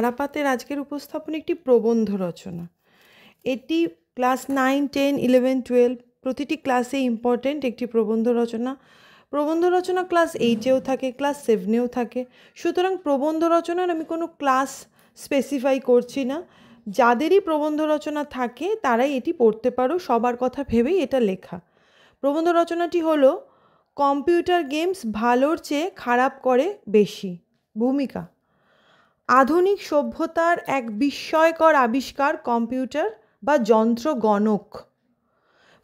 তারাপাতের আজকের উপস্থাপন একটি প্রবন্ধ রচনা। এটি ক্লাস 9, 10, 11, 12 প্রতিটি ক্লাসে ইম্পর্টেন্ট একটি প্রবন্ধ রচনা। প্রবন্ধ রচনা ক্লাস 8এও থাকে, ক্লাস 7এও থাকে। সুতরাং প্রবন্ধ রচনার আমি কোনো ক্লাস স্পেসিফাই করছি না। যাদেরই প্রবন্ধ রচনা থাকে তারাই এটি পড়তে পারো, সবার কথা ভেবেই এটা লেখা। প্রবন্ধ রচনাটি হলো কম্পিউটার গেমস ভালোর চেয়ে খারাপ করে বেশি। ভূমিকা: আধুনিক সভ্যতার এক বিস্ময়কর আবিষ্কার কম্পিউটার বা যন্ত্র গণক।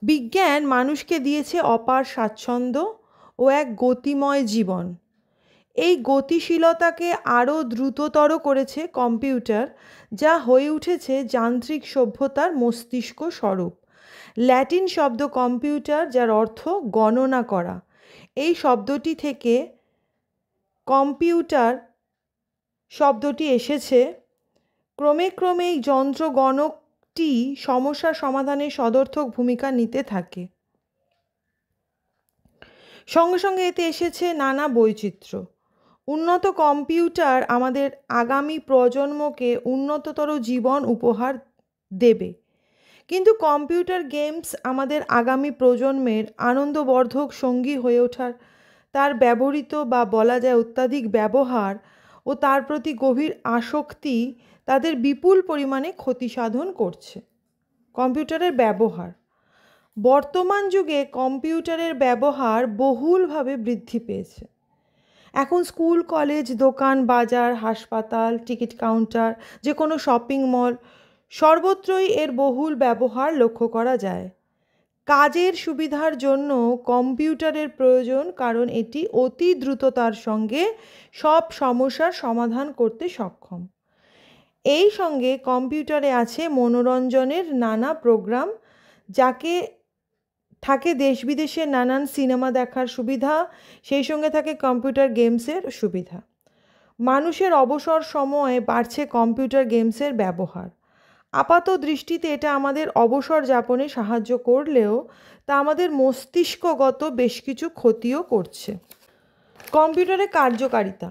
বিজ্ঞান মানুষকে দিয়েছে অপার স্বাচ্ছন্দ্য ও এক গতিময় জীবন। এই গতিশীলতাকে আরও দ্রুততর করেছে কম্পিউটার, যা হয়ে উঠেছে যান্ত্রিক সভ্যতার মস্তিষ্ক স্বরূপ। ল্যাটিন শব্দ কম্পিউটার, যার অর্থ গণনা করা। এই শব্দটি থেকে কম্পিউটার শব্দটি এসেছে। ক্রমে ক্রমে এই যন্ত্র গণকটি সমস্যা সমাধানে সদর্থক ভূমিকা নিতে থাকে। সঙ্গে সঙ্গে এতে এসেছে নানা বৈচিত্র্য। উন্নত কম্পিউটার আমাদের আগামী প্রজন্মকে উন্নততর জীবন উপহার দেবে, কিন্তু কম্পিউটার গেমস আমাদের আগামী প্রজন্মের আনন্দবর্ধক সঙ্গী হয়ে ওঠার তার ব্যবহৃত বা বলা যায় অত্যাধিক ব্যবহার ও তার প্রতি গভীর আসক্তি তাদের বিপুল পরিমাণে ক্ষতি সাধন করছে। কম্পিউটারের ব্যবহার: বর্তমান যুগে কম্পিউটারের ব্যবহার বহুলভাবে বৃদ্ধি পেয়েছে। এখন স্কুল, কলেজ, দোকান, বাজার, হাসপাতাল, টিকিট কাউন্টার, যে কোনো শপিং মল, সর্বত্রই এর বহুল ব্যবহার লক্ষ্য করা যায়। কাজের সুবিধার জন্য কম্পিউটারের প্রয়োজন, কারণ এটি অতি দ্রুততার সঙ্গে সব সমস্যার সমাধান করতে সক্ষম। এই সঙ্গে কম্পিউটারে আছে মনোরঞ্জনের নানা প্রোগ্রাম, যাকে থাকে দেশ বিদেশের নানান সিনেমা দেখার সুবিধা, সেই সঙ্গে থাকে কম্পিউটার গেমসের সুবিধা। মানুষের অবসর সময়ে বাড়ছে কম্পিউটার গেমসের ব্যবহার। আপাত দৃষ্টিতে এটা আমাদের অবসর যাপনে সাহায্য করলেও তা আমাদের মস্তিষ্কগত বেশ কিছু ক্ষতিও করছে। কম্পিউটারের কার্যকারিতা: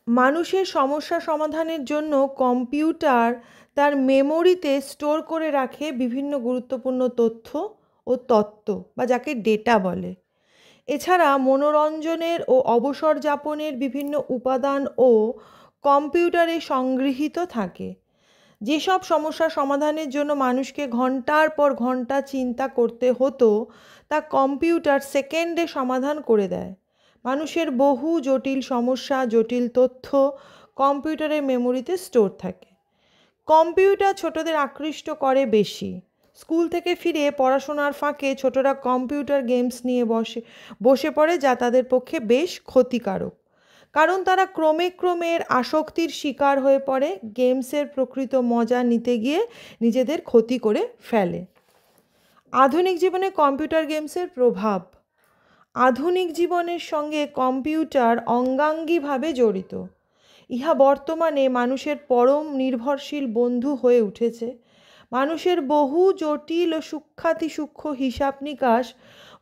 মানুষের সমস্যা সমাধানের জন্য কম্পিউটার তার মেমোরিতে স্টোর করে রাখে বিভিন্ন গুরুত্বপূর্ণ তথ্য ও তত্ত্ব, বা যাকে ডেটা বলে। এছাড়া মনোরঞ্জনের ও অবসর যাপনের বিভিন্ন উপাদান ও কম্পিউটারে সংগৃহীত থাকে। যেসব সমস্যা সমাধানের জন্য মানুষকে ঘন্টার পর ঘন্টা চিন্তা করতে হতো, তা কম্পিউটার সেকেন্ডে সমাধান করে দেয়। মানুষের বহু জটিল সমস্যা, জটিল তথ্য কম্পিউটারের মেমোরিতে স্টোর থাকে। কম্পিউটার ছোটদের আকৃষ্ট করে বেশি। স্কুল থেকে ফিরে পড়াশোনার ফাঁকে ছোটরা কম্পিউটার গেমস নিয়ে বসে পড়ে, যা তাদের পক্ষে বেশ ক্ষতিকারক, কারণ তারা ক্রমে ক্রমে আসক্তির শিকার হয়ে পড়ে। গেমসের প্রকৃত মজা নিতে গিয়ে নিজেদের ক্ষতি করে ফেলে। আধুনিক জীবনে কম্পিউটার গেমসের প্রভাব: আধুনিক জীবনের সঙ্গে কম্পিউটার অঙ্গাঙ্গিভাবে জড়িত। ইহা বর্তমানে মানুষের পরম নির্ভরশীল বন্ধু হয়ে উঠেছে। মানুষের বহু জটিল ও সূক্ষ্ম হিসাব নিকাশ,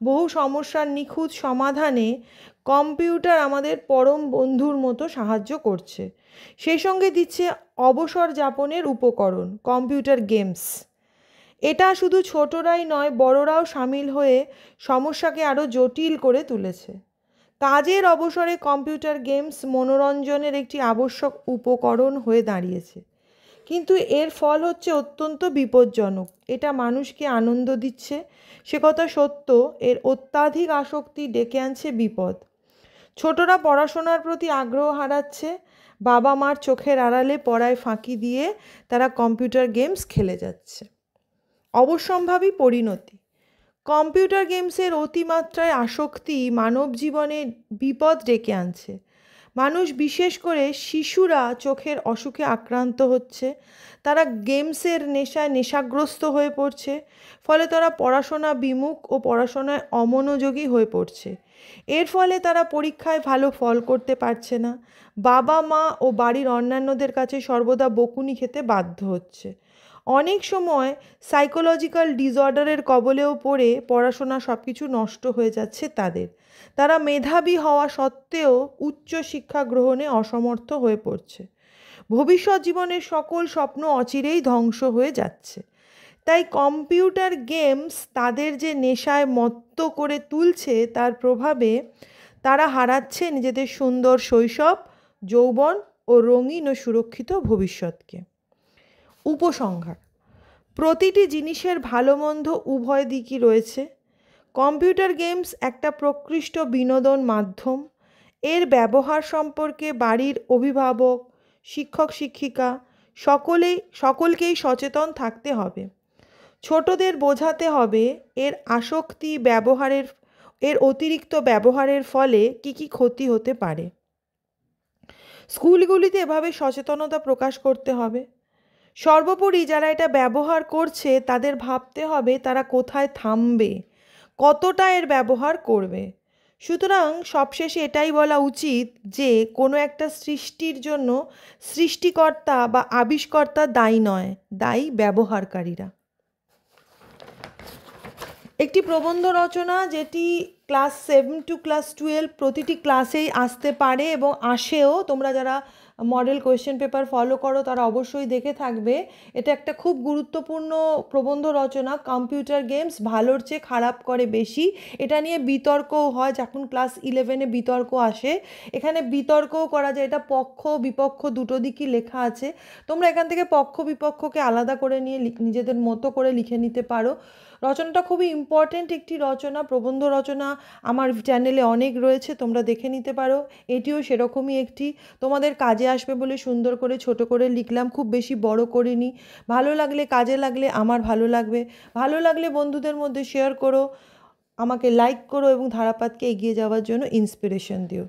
বহু সমস্যার নিখুঁত সমাধানে কম্পিউটার আমাদের পরম বন্ধুর মতো সাহায্য করছে। সেই সঙ্গে দিচ্ছে অবসর যাপনের উপকরণ, কম্পিউটার গেমস। এটা শুধু ছোটরাই নয়, বড়রাও সামিল হয়ে সমস্যাকে আরও জটিল করে তুলেছে। কাজের অবসরে কম্পিউটার গেমস মনোরঞ্জনের একটি আবশ্যক উপকরণ হয়ে দাঁড়িয়েছে, কিন্তু এর ফল হচ্ছে অত্যন্ত বিপজ্জনক। এটা মানুষকে আনন্দ দিচ্ছে, সে কথা সত্য, এর অত্যাধিক আসক্তি ডেকে আনছে বিপদ। ছোটরা পড়াশোনার প্রতি আগ্রহ হারাচ্ছে, বাবা মার চোখের আড়ালে পড়ায় ফাঁকি দিয়ে তারা কম্পিউটার গেমস খেলে যাচ্ছে। অবশ্যম্ভাবী পরিণতি: কম্পিউটার গেমসের অতিমাত্রায় আসক্তি মানব জীবনে বিপদ ডেকে আনছে। মানুষ, বিশেষ করে শিশুরা, চোখের অসুখে আক্রান্ত হচ্ছে। তারা গেমসের নেশায় নেশাগ্রস্ত হয়ে পড়ছে, ফলে তারা পড়াশোনা বিমুখ ও পড়াশোনায় অমনোযোগী হয়ে পড়ছে। এর ফলে তারা পরীক্ষায় ভালো ফল করতে পারছে না, বাবা মা ও বাড়ির অন্যান্যদের কাছে সর্বদা বকুনি খেতে বাধ্য হচ্ছে। অনেক সময় সাইকোলজিক্যাল ডিসঅর্ডারের কবলেও পড়ে পড়াশোনা সব কিছু নষ্ট হয়ে যাচ্ছে তাদের। তারা মেধাবী হওয়া সত্ত্বেও উচ্চ শিক্ষা গ্রহণে অসমর্থ হয়ে পড়ছে। ভবিষ্যৎ জীবনের সকল স্বপ্ন অচিরেই ধ্বংস হয়ে যাচ্ছে। তাই কম্পিউটার গেমস তাদের যে নেশায় মত্ত করে তুলছে, তার প্রভাবে তারা হারাচ্ছে নিজেদের সুন্দর শৈশব, যৌবন ও রঙিন ও সুরক্ষিত ভবিষ্যৎকে। উপসংহার: প্রতিটি জিনিসের ভালো মন্দ উভয় দিকই রয়েছে। কম্পিউটার গেমস একটা প্রকৃষ্ট বিনোদন মাধ্যম। এর ব্যবহার সম্পর্কে বাড়ির অভিভাবক, শিক্ষক শিক্ষিকা সকলকেই সচেতন থাকতে হবে। ছোটদের বোঝাতে হবে এর অতিরিক্ত ব্যবহারের ফলে কী ক্ষতি হতে পারে। স্কুলগুলিতে এভাবে সচেতনতা প্রকাশ করতে হবে। সর্বোপরি যারা এটা ব্যবহার করছে তাদের ভাবতে হবে তারা কোথায় থামবে, কতটা এর ব্যবহার করবে। সুতরাং সবশেষে এটাই বলা উচিত যে কোনো একটা সৃষ্টির জন্য সৃষ্টিকর্তা বা আবিষ্কর্তা দায়ী নয়, দায়ী ব্যবহারকারীরা। একটি প্রবন্ধ রচনা যেটি ক্লাস 7 টু ক্লাস 12 প্রতিটি ক্লাসেই আসতে পারে এবং আসেও। তোমরা যারা মডেল কোয়েশ্চেন পেপার ফলো করো তারা অবশ্যই দেখে থাকবে। এটা একটা খুব গুরুত্বপূর্ণ প্রবন্ধ রচনা। কম্পিউটার গেমস ভালোর চেয়ে খারাপ করে বেশি, এটা নিয়ে বিতর্কও হয়। যখন ক্লাস 11-এ বিতর্ক আসে, এখানে বিতর্কও করা যায়। এটা পক্ষ বিপক্ষ দুটো দিকই লেখা আছে। তোমরা এখান থেকে পক্ষ বিপক্ষকে আলাদা করে নিয়ে নিজেদের মতো করে লিখে নিতে পারো। রচনাটা খুবই ইম্পর্টেন্ট একটি রচনা। প্রবন্ধ রচনা আমার চ্যানেলে অনেক রয়েছে, তোমরা দেখে নিতে পারো। এটিও সেরকমই একটি, তোমাদের কাজে আসবে বলে সুন্দর করে ছোট করে লিখলাম, খুব বেশি বড় করিনি। ভালো লাগলে, কাজে লাগলে আমার ভালো লাগবে। ভালো লাগলে বন্ধুদের মধ্যে শেয়ার করো, আমাকে লাইক করো এবং ধারাপাতকে এগিয়ে যাওয়ার জন্য ইন্সপিরেশন দিও।